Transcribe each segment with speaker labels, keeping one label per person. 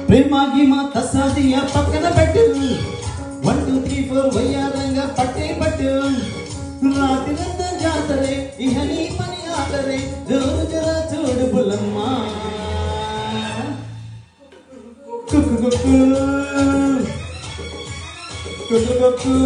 Speaker 1: ప్రేమాగి మా తసాదియ పక్కన పెట్టు 1 2 3 4 వయ్యారంగా పట్టే పట్టు రాత్రిరంతా జాతరే ఇహ నీ పని ఆతరే జోరు జరా చూడు బుల్లమ్మ కుక్కు కుక్కు కుక్కు కుక్కు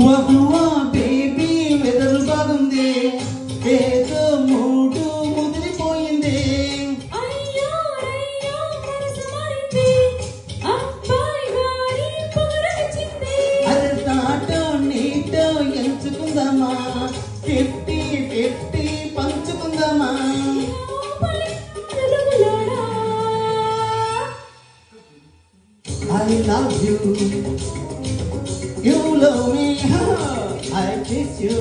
Speaker 1: వహువా బేబీ వెదరు బాగుంది ఏదో మూడు ముదిరిపోయింది అరే తాటో నీటో ఎంచుకుందామా 50-50 పంచుకుందామా I love you You love me, I kiss you,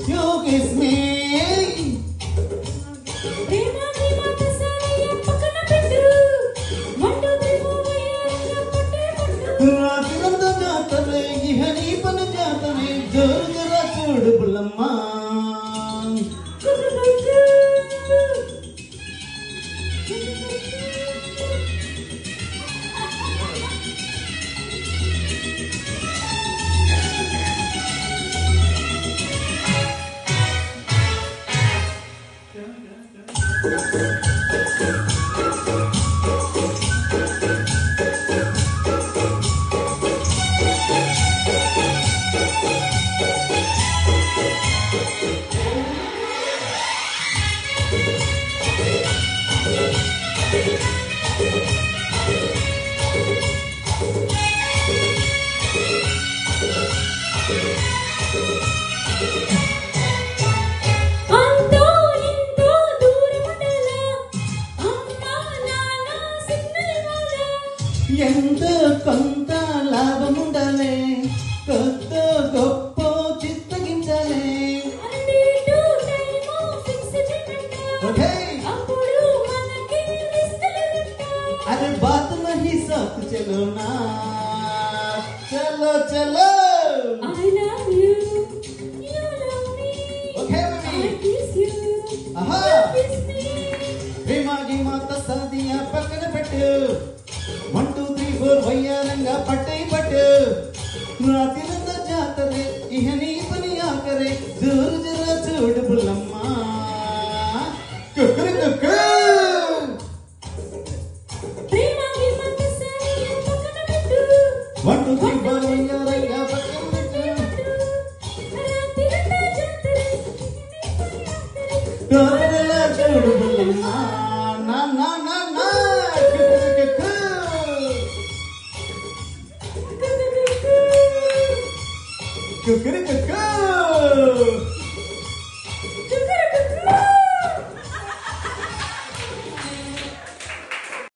Speaker 1: you kiss me. రాత్రిరంతా జాతరే ఇహ నీ పని జాతరే జోరు జరా చూడు బుల్లమ్మ ఎంత కొంత లాభముండాలే కొత్త గొప్ప చిత్తగించాలే अरे बात नहीं साथ चलो ना चलो चलो
Speaker 2: I love you you love me
Speaker 1: okay baby
Speaker 2: I kiss you
Speaker 1: aha
Speaker 2: you kiss me
Speaker 1: ప్రేమాగి మాత సాదియా పక్కన పెట్టు 1 2 3 4 వయ్యారంగా పట్టే పట్టు రాత్రిరంతా జాతరే ఇహ నీ పని ఆకరే జోరు జరా చూడు Bullamma cooker cooker One, two, three, four, వయ్యారంగా పక్కన పెట్టు జోరు జరా చూడు బుల్లమ్మ నా నా నా నా కుక్కరు కుక్కరు